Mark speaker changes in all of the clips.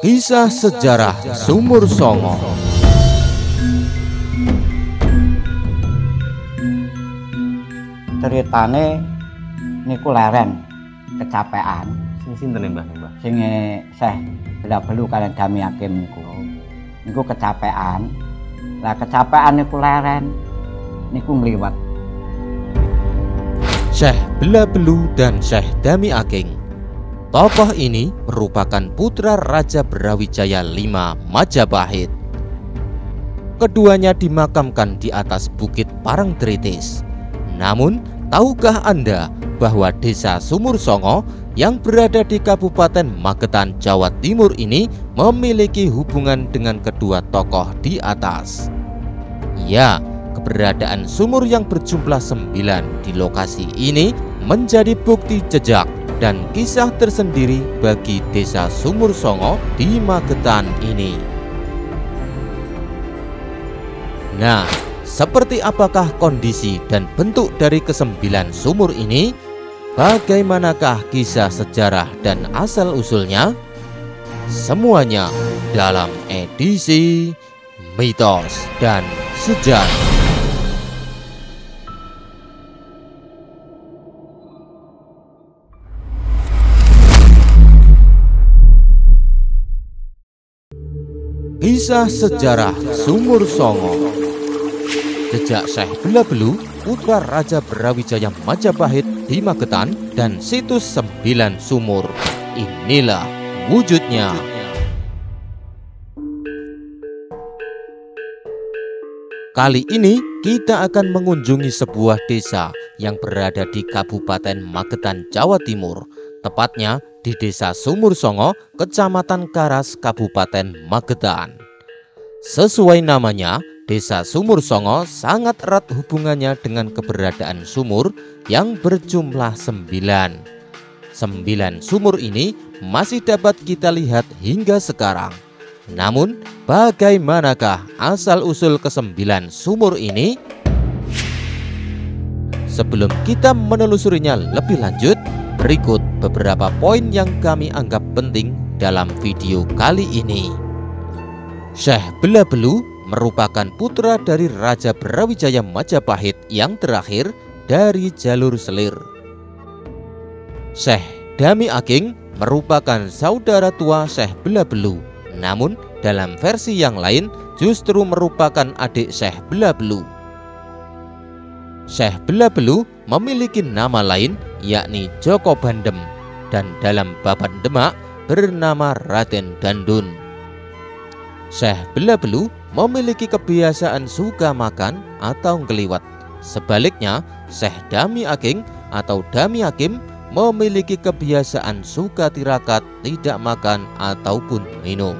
Speaker 1: Kisah sejarah Sumur Songo.
Speaker 2: Ceritane niku leren kecapean.
Speaker 3: Sing sinten Mbah?
Speaker 2: Sing Syekh Bela-Belu kalian Dami Hakim niku. Niku kecapean. Lah kecapean niku leren niku ngliwet.
Speaker 1: Syekh Bela-Belu dan Syekh Dami Hakim. Tokoh ini merupakan putra Raja Brawijaya V Majapahit. Keduanya dimakamkan di atas Bukit Parangtritis. Namun, tahukah Anda bahwa desa Sumur Songo yang berada di Kabupaten Magetan, Jawa Timur ini memiliki hubungan dengan kedua tokoh di atas? Ya, keberadaan sumur yang berjumlah 9 di lokasi ini menjadi bukti jejak dan kisah tersendiri bagi desa Sumur Songo di Magetan ini. Nah, seperti apakah kondisi dan bentuk dari ke-9 sumur ini? Bagaimanakah kisah sejarah dan asal-usulnya? Semuanya dalam edisi Mitos dan Sejarah. Kisah sejarah Sumur Songo. Jejak Syekh Bela-Belu, putra Raja Brawijaya Majapahit di Magetan, dan situs 9 sumur. Inilah wujudnya. Kali ini kita akan mengunjungi sebuah desa yang berada di Kabupaten Magetan, Jawa Timur. Tepatnya di Desa Sumur Songo, Kecamatan Karas, Kabupaten Magetan. Sesuai namanya, Desa Sumur Songo sangat erat hubungannya dengan keberadaan sumur yang berjumlah 9. 9 sumur ini masih dapat kita lihat hingga sekarang. Namun, bagaimanakah asal-usul ke-9 sumur ini? Sebelum kita menelusurinya lebih lanjut, berikut beberapa poin yang kami anggap penting dalam video kali ini. Syekh Bela-Belu merupakan putra dari Raja Brawijaya Majapahit yang terakhir dari jalur selir. Syekh Dami Hakim merupakan saudara tua Syekh Bela-Belu, namun dalam versi yang lain justru merupakan adik Syekh Bela-Belu. Syekh Bela-Belu memiliki nama lain yakni Joko Bandem, dan dalam Babat Demak bernama Raden Dandun. Syekh Bela-Belu memiliki kebiasaan suka makan atau ngeliwat. Sebaliknya, Syekh Dami Hakim atau Dami Hakim memiliki kebiasaan suka tirakat, tidak makan ataupun minum.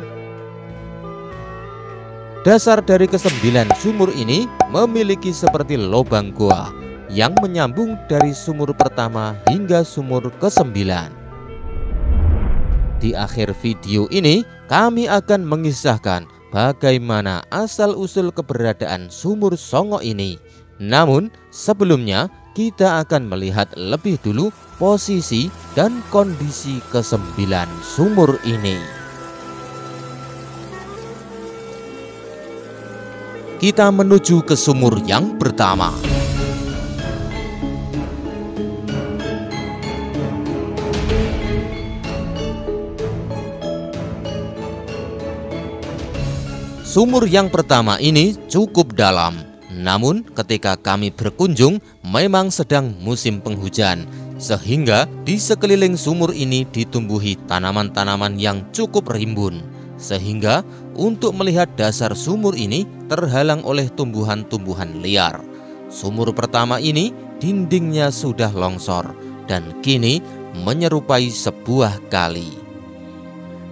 Speaker 1: Dasar dari ke-9 sumur ini memiliki seperti lubang goa yang menyambung dari sumur pertama hingga sumur ke-9. Di akhir video ini, kami akan mengisahkan bagaimana asal-usul keberadaan Sumur Songo ini. Namun, sebelumnya kita akan melihat lebih dulu posisi dan kondisi ke-9 sumur ini. Kita menuju ke sumur yang pertama. Sumur yang pertama ini cukup dalam. Namun ketika kami berkunjung memang sedang musim penghujan, sehingga di sekeliling sumur ini ditumbuhi tanaman-tanaman yang cukup rimbun, sehingga untuk melihat dasar sumur ini terhalang oleh tumbuhan-tumbuhan liar. Sumur pertama ini dindingnya sudah longsor dan kini menyerupai sebuah kali.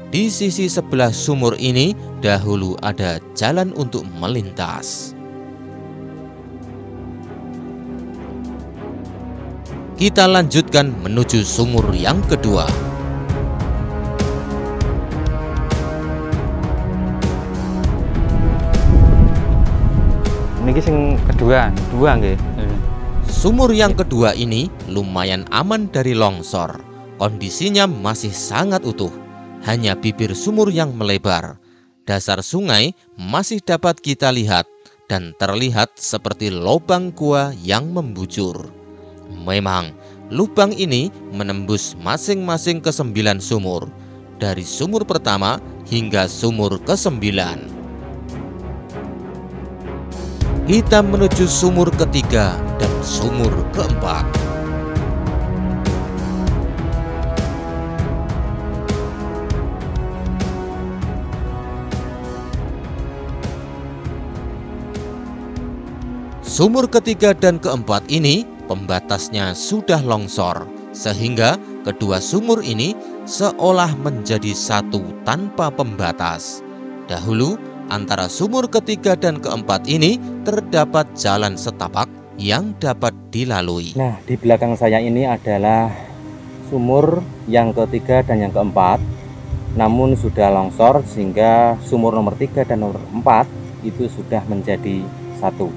Speaker 1: Di sisi sebelah sumur ini dahulu ada jalan untuk melintas. Kita lanjutkan menuju sumur yang kedua.
Speaker 3: Niki sing kedua nggih.
Speaker 1: Sumur yang kedua ini lumayan aman dari longsor. Kondisinya masih sangat utuh. hanya bibir sumur yang melebar. Dasar sungai masih dapat kita lihat dan terlihat seperti lubang gua yang membujur. Memang, lubang ini menembus masing-masing ke-9 sumur, dari sumur pertama hingga sumur ke-9. Kita menuju sumur ketiga dan sumur keempat. Sumur ketiga dan keempat ini pembatasnya sudah longsor, sehingga kedua sumur ini seolah menjadi satu tanpa pembatas. Dahulu antara sumur ketiga dan keempat ini terdapat jalan setapak yang dapat dilalui.
Speaker 3: Nah, di belakang saya ini adalah sumur yang ketiga dan yang keempat, namun sudah longsor sehingga sumur nomor 3 dan nomor 4 itu sudah menjadi satu.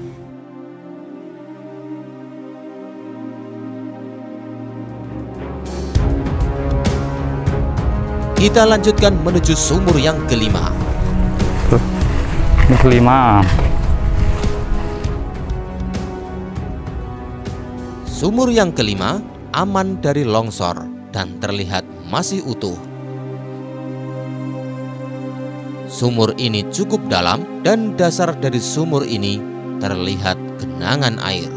Speaker 1: Kita lanjutkan menuju sumur yang kelima. Sumur yang kelima aman dari longsor dan terlihat masih utuh. Sumur ini cukup dalam dan dasar dari sumur ini terlihat genangan air.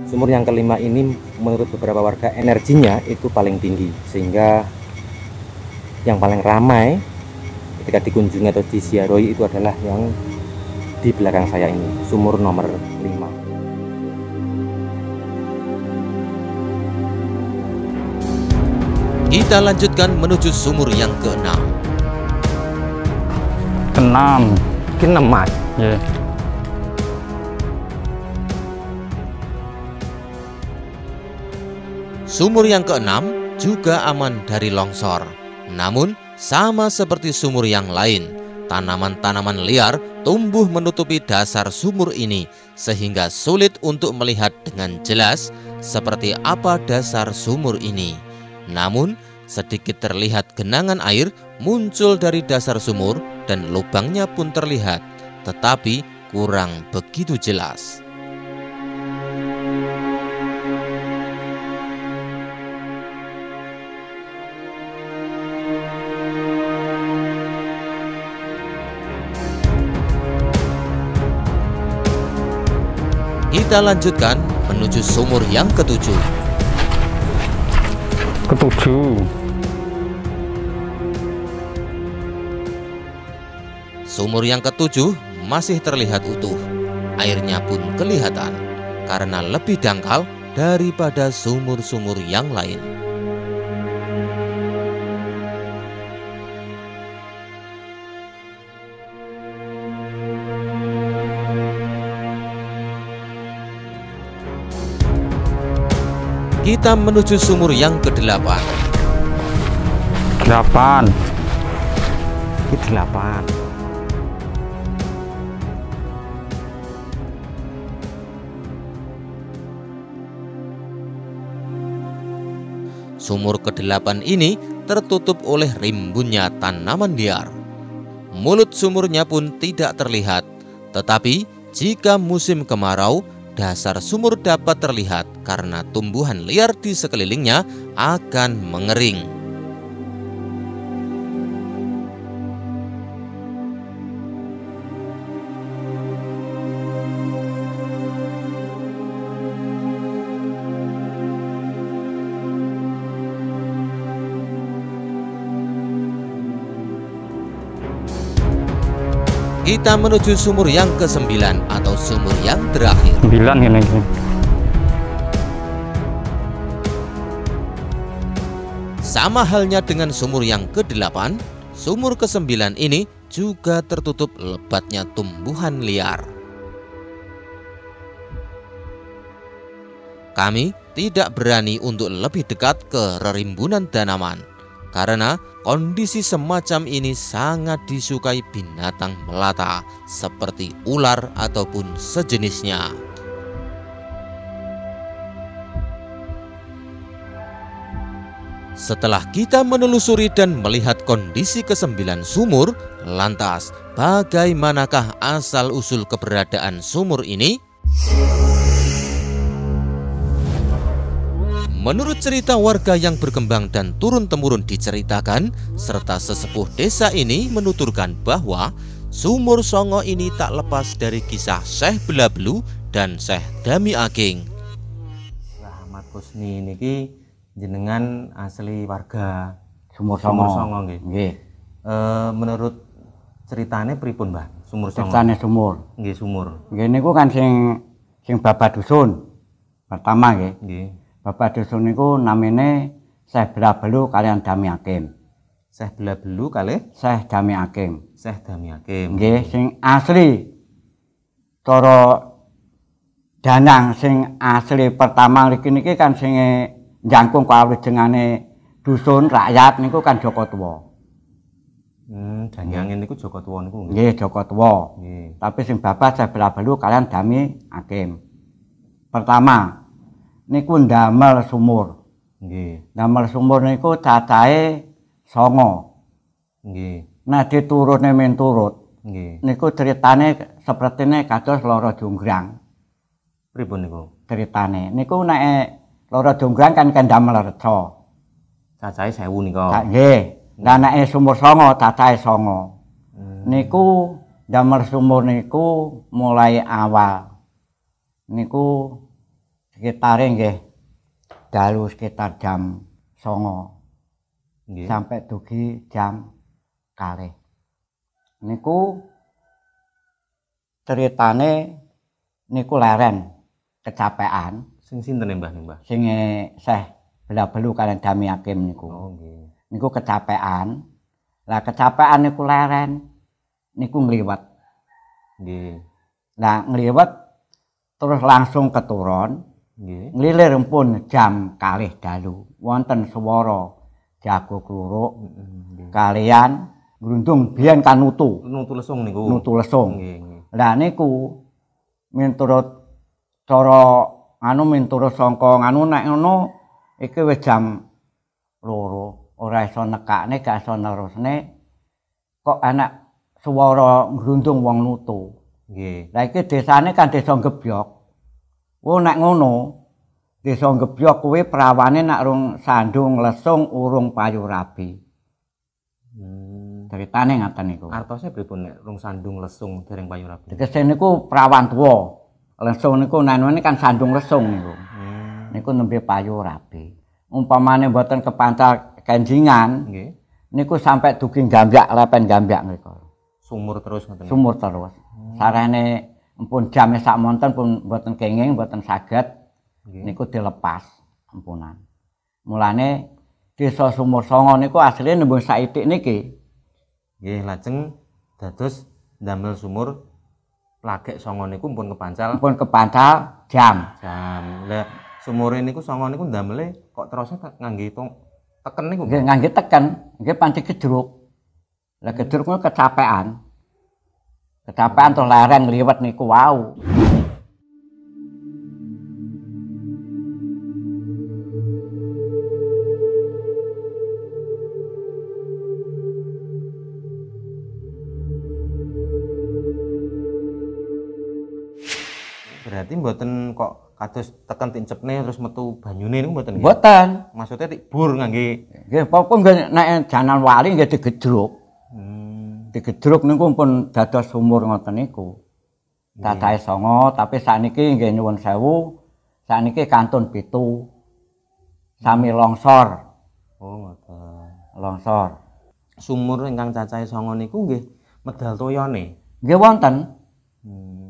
Speaker 3: Sumur yang kelima ini menurut beberapa warga energinya itu paling tinggi, sehingga yang paling ramai ketika dikunjungi atau disiaroi itu adalah yang di belakang saya ini, sumur nomor 5.
Speaker 1: Kita lanjutkan menuju sumur yang keenam.
Speaker 3: Keenam mas. Yeah.
Speaker 1: Sumur yang keenam juga aman dari longsor. Namun, sama seperti sumur yang lain, tanaman-tanaman liar tumbuh menutupi dasar sumur ini, sehingga sulit untuk melihat dengan jelas seperti apa dasar sumur ini. Namun, sedikit terlihat genangan air muncul dari dasar sumur dan lubangnya pun terlihat, tetapi kurang begitu jelas. Kita lanjutkan menuju sumur yang ketujuh. Sumur yang ketujuh masih terlihat utuh. Airnya pun kelihatan karena lebih dangkal daripada sumur-sumur yang lain. Kita menuju sumur yang ke-8. Sumur ke-8 ini tertutup oleh rimbunnya tanaman liar. Mulut sumurnya pun tidak terlihat, tetapi jika musim kemarau, dasar sumur dapat terlihat karena tumbuhan liar di sekelilingnya akan mengering. Kita menuju sumur yang ke-9 atau sumur yang terakhir.
Speaker 3: 9 ini.
Speaker 1: Sama halnya dengan sumur yang ke-8, sumur ke-9 ini juga tertutup lebatnya tumbuhan liar. Kami tidak berani untuk lebih dekat ke rerimbunan tanaman, karena kondisi semacam ini sangat disukai binatang melata seperti ular ataupun sejenisnya. Setelah kita menelusuri dan melihat kondisi ke-9 sumur, lantas bagaimanakah asal-usul keberadaan sumur ini? Menurut cerita warga yang berkembang dan turun-temurun diceritakan, serta sesepuh desa ini menuturkan bahwa sumur Songo ini tak lepas dari kisah Syekh Belabelu dan Syekh Dami Aking.
Speaker 3: Ahmad Kusni niki jenengan asli warga
Speaker 2: Sumur
Speaker 3: Songo
Speaker 2: Songo.
Speaker 3: nggih.
Speaker 2: Nggih.
Speaker 3: Menurut ceritane pripun, Mbah? Sumur Songo.
Speaker 2: Ceritane sumur.
Speaker 3: Nggih, sumur.
Speaker 2: Nggih niku kan sing bapak dusun. Pertama nggih.
Speaker 3: Nggih.
Speaker 2: Bapak dusun niku namine Syekh Belabelu kalian Dami Aking.
Speaker 3: Syekh Belabelu kalih
Speaker 2: Syekh Dami Aking.
Speaker 3: Syekh Dami Aking.
Speaker 2: Nggih, sing asli cara Danang sing asli pertama niki kan sing njangkung kawedengane dusun rakyat niku kan Joko Tuwa.
Speaker 3: Danyangin niku Joko Tuwa niku.
Speaker 2: Nggih, Joko Tuwa.
Speaker 3: Nggih.
Speaker 2: Tapi sing bapak Syekh Belabelu kalian Dami Aking. Pertama niku ndamel sumur.
Speaker 3: Nggih.
Speaker 2: Ndamel sumur niku cacahe 9.
Speaker 3: Nggih.
Speaker 2: Nah diturutne men turut.
Speaker 3: Nggih.
Speaker 2: Niku ceritane sepertine kados Loro Jonggrang.
Speaker 3: Pripun niku?
Speaker 2: Ceritane niku nek Loro Jonggrang kan ndamel reca.
Speaker 3: Cacahe 1000 nika.
Speaker 2: Nggih. Lah nek sumur Songo cacahe 9. Niku ndamel sumur niku mulai awal. Niku sekitare nggih dalu sekitar jam 9
Speaker 3: Nggih.
Speaker 2: sampai dugi jam kalih. Niku ceritane niku leren kecapean
Speaker 3: Sing sinten Mbah ning Mbah?
Speaker 2: sing Syekh Belabelu kalian Dami Aking niku.
Speaker 3: Oh nggih.
Speaker 2: Niku kecapean. Lah kecapean niku leren niku ngliwet.
Speaker 3: Nggih.
Speaker 2: Lah ngliwet terus langsung keturun.
Speaker 3: Nggih.
Speaker 2: Nglilir pun jam kalih dalu. Wonten swara jago kluruk
Speaker 3: Nggih.
Speaker 2: kalian grundung biyen kan nutu.
Speaker 3: Nutu lesung niku.
Speaker 2: Nutu lesung.
Speaker 3: Nggih, nggih.
Speaker 2: Lah niku miturut cara miturut sangka nek ngono iki wis jam 2 ora iso nekakne gak iso nerusne kok anak swara grundung wong nutu.
Speaker 3: Nggih.
Speaker 2: Lah iki desane kan desa Gebyok. Oh nek ngono desa Gebyok kuwi prawane nek rung sandung lesung urung payu rabi. Ceritane ngaten niku.
Speaker 3: Artosé pripun nek rung sandung lesung dereng payu rabi?
Speaker 2: Tegese niku prawan tuwa. Lesung niku nanwane kan sandung lesung niku. Niku nembe payu rabi. Umpamane mboten kepancal kenjingan,
Speaker 3: Nggih.
Speaker 2: niku sampai dugi gambyak lepen gambyak niku.
Speaker 3: Sumur terus ngoten.
Speaker 2: Sumur terus. Sarene empun jam sak monten pun mboten kenging, mboten saged. Niku dilepas empunan. Mulane desa Sumur Songo niku asline nembung saitik niki.
Speaker 3: Nggih, lajeng dados ndamel sumur Lagek Songo niku pun kepancal
Speaker 2: Empun kepancal jam.
Speaker 3: jam. Lah sumure niku Songo niku ndamele kok terusé ngangge teken niku.
Speaker 2: Nggih ngangge teken, nggih panci gedruk. Lah gedruk niku kecapean. Kecapean terus leren ngliwet niku wau.
Speaker 3: Berarti mboten kok kados teken tincepne terus metu banyune niku mboten nggih.
Speaker 2: Mboten.
Speaker 3: Maksudnya bur ngangge.
Speaker 2: Nggih apa nggih nek janan wali nggih digedruk. Digedruk niku pun dados sumur ngoten niku. Cacahe 9 tapi sakniki nggih nyuwun sewu, sakniki kantun 7. Sami longsor.
Speaker 3: Oh, ngoten.
Speaker 2: Longsor.
Speaker 3: Sumur ingkang cacahe 9 niku nggih medal toyone.
Speaker 2: Nggih wonten.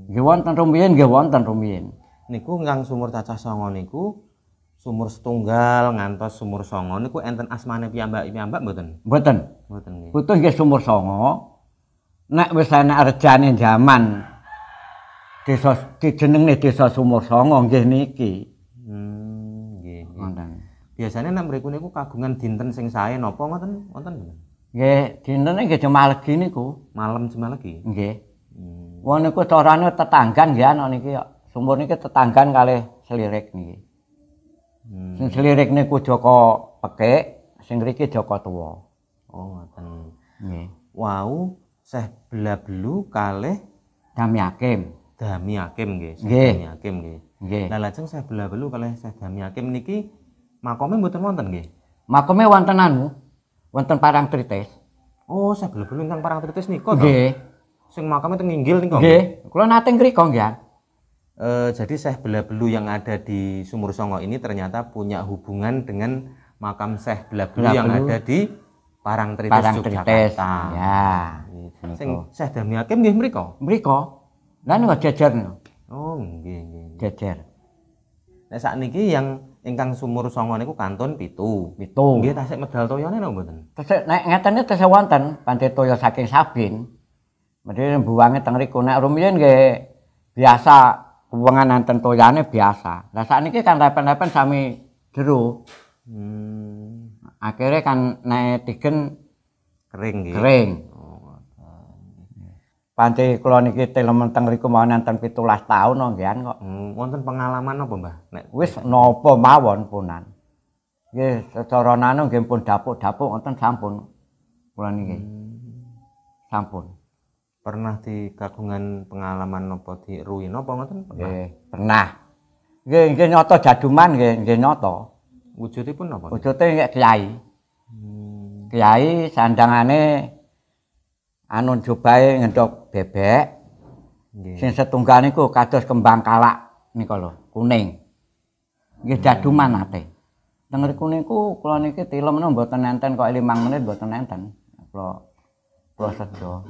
Speaker 2: Nggih wonten rumiyin, nggih wonten rumiyin.
Speaker 3: Niku ingkang sumur cacah 9 niku sumur setunggal ngantos sumur 9 niku enten asmane piyambak-piyambak mboten?
Speaker 2: Mboten.
Speaker 3: Mboten nggih.
Speaker 2: Putuh nggih sumur 9. Nek wis ana rejane jaman desa dijenengne desa Sumur 9 nggih niki.
Speaker 3: Nggih.
Speaker 2: Wonten.
Speaker 3: Biasane nek mriku niku kagungan dinten sing sae napa ngoten wonten?
Speaker 2: Nggih, dintene nggih jemalegi niku.
Speaker 3: Malam jemalegi.
Speaker 2: Nggih. Wong niku carane tetanggan nggih ana niki kok. Sumur niki tetanggan kalih Slirik niki. Sing Slirik niku Joko Pekik, sing mriki Joko Tuwa.
Speaker 1: Oh, ngoten.
Speaker 2: Nggih.
Speaker 1: Wau Syekh Blabelu kalih
Speaker 2: Dami Hakim.
Speaker 1: Dami Hakim nggih.
Speaker 2: Nggih.
Speaker 1: Dami Hakim nggih.
Speaker 2: Nggih.
Speaker 1: Lah lajeng Syekh Blabelu kalih Syekh Dami Hakim niki makome mboten wonten nggih.
Speaker 2: Makome wonten wonten Parangtritis.
Speaker 1: Oh, Syekh Blabelu ingkang Parangtritis nika to?
Speaker 2: Nggih.
Speaker 1: Sing makame teng Inggil nika.
Speaker 2: Nggih. Kula nate ngriko nggih.
Speaker 1: Jadi Syekh Blabelu yang ada di Sumur Songo ini ternyata punya hubungan dengan makam Syekh Blabelu yang ada di Parangtritis Yogyakarta.
Speaker 2: Ya.
Speaker 1: Sing Syekh Dami Hakim nggih mriko.
Speaker 2: Mriko. Lah niku jejer niku.
Speaker 1: Oh, nggih.
Speaker 2: Jejer.
Speaker 1: Nek sakniki yang ingkang Sumur Songo niku kantun 7. Nggih tasik medal toyone napa mboten?
Speaker 2: Tesih nek ngetene tesih wonten pantai toya saking Sabin. Mrene buwange teng riku nek rumiyin nggih biasa kuwengan nanten toyane biasa. Lah sakniki kan lepen-lepen sami jero. Akhirnya kan nek digen
Speaker 1: Kering nggih.
Speaker 2: kering. Panci kula niki telemen teng riku mawon nanten 17 taun nggih kok.
Speaker 1: Wonten pengalaman apa, Mbah? Nek
Speaker 2: Wis napa mawon punan. Nggih secara nanu nggih pun dapuk-dapuk wonten sampun. Kula niki. Sampun.
Speaker 1: pernah di kagungan pengalaman apa di ruin apa ngoten?
Speaker 2: Nggih, pernah. Nggih nyoto jaduman nggih nyoto.
Speaker 1: Wujudipun apa?
Speaker 2: Wujude nggih kiai. Kiai sandangane anu jobahe ngendhok bebek.
Speaker 1: Nggih.
Speaker 2: Sing setunggal niku kados kembang kalak nika lho, kuning. Nggih jaduman ate. Teng riku niku kula niki tilem mboten nenten kok 5 menit mboten nenten. Kula sedo.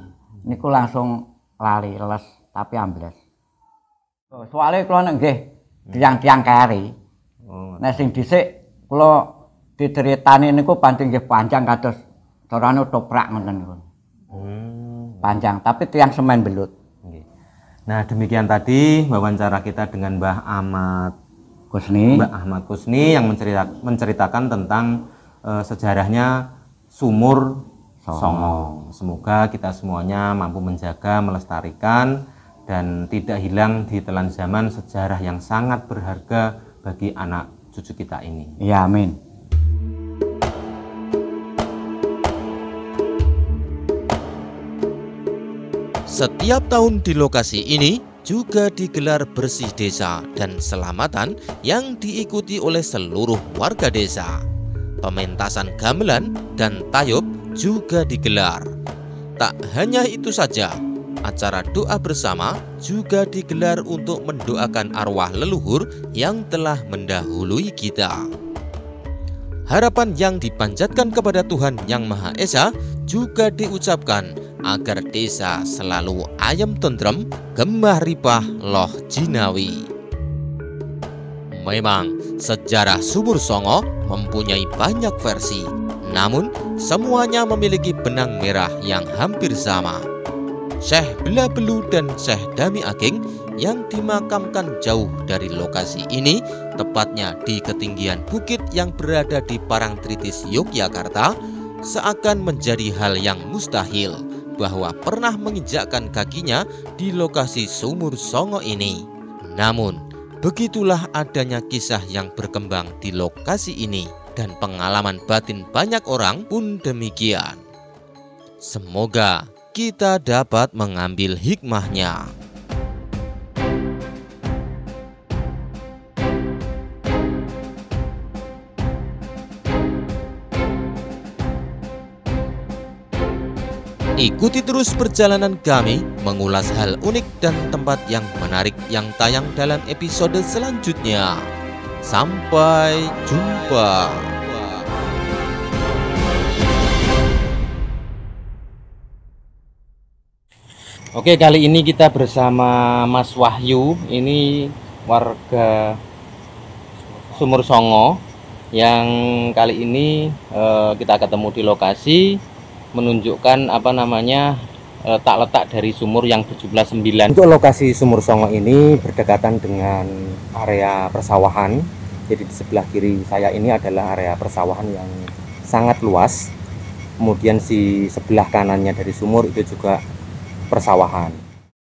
Speaker 2: Niku langsung lali leles tapi ambles. Soale kula nggih tiang-tiang keri.
Speaker 1: Oh.
Speaker 2: Nek sing dhisik kula diceritani niku pancen nggih panjang kados carane toprak ngoten niku. Panjang tapi tiang semen belut.
Speaker 1: Nggih. Nah, demikian tadi wawancara kita dengan Mbah Ahmad Kusni yang menceritakan tentang sejarahnya Sumur Songo. Semoga kita semuanya mampu menjaga, melestarikan dan tidak hilang di telan zaman sejarah yang sangat berharga bagi anak cucu kita ini.
Speaker 2: Iya, amin.
Speaker 1: Setiap tahun di lokasi ini juga digelar bersih desa dan selamatan yang diikuti oleh seluruh warga desa. Pementasan gamelan dan tayub juga digelar. Tak hanya itu saja, acara doa bersama juga digelar untuk mendoakan arwah leluhur yang telah mendahului kita. Harapan yang dipanjatkan kepada Tuhan Yang Maha Esa juga diucapkan agar desa selalu ayem tentrem, gemah ripah loh jinawi. Memang sejarah Sumur Songo mempunyai banyak versi, namun semuanya memiliki benang merah yang hampir sama. Syekh Blabelu dan Syekh Dami Aking yang dimakamkan jauh dari lokasi ini, tepatnya di ketinggian bukit yang berada di Parangtritis Yogyakarta, seakan menjadi hal yang mustahil bahwa pernah menginjakkan kakinya di lokasi Sumur Songo ini. Namun, begitulah adanya kisah yang berkembang di lokasi ini, dan pengalaman batin banyak orang pun demikian. Semoga kita dapat mengambil hikmahnya. Ikuti terus perjalanan kami mengulas hal unik dan tempat yang menarik yang tayang dalam episode selanjutnya. Sampai jumpa.
Speaker 3: Oke, kali ini kita bersama Mas Wahyu. Ini warga Sumur Songo yang kali ini kita ketemu di lokasi menunjukkan letak dari sumur yang berjumlah 9. Untuk lokasi Sumur Songo ini berdekatan dengan area persawahan. Jadi di sebelah kiri saya ini adalah area persawahan yang sangat luas. Kemudian di sebelah kanannya dari sumur itu juga persawahan.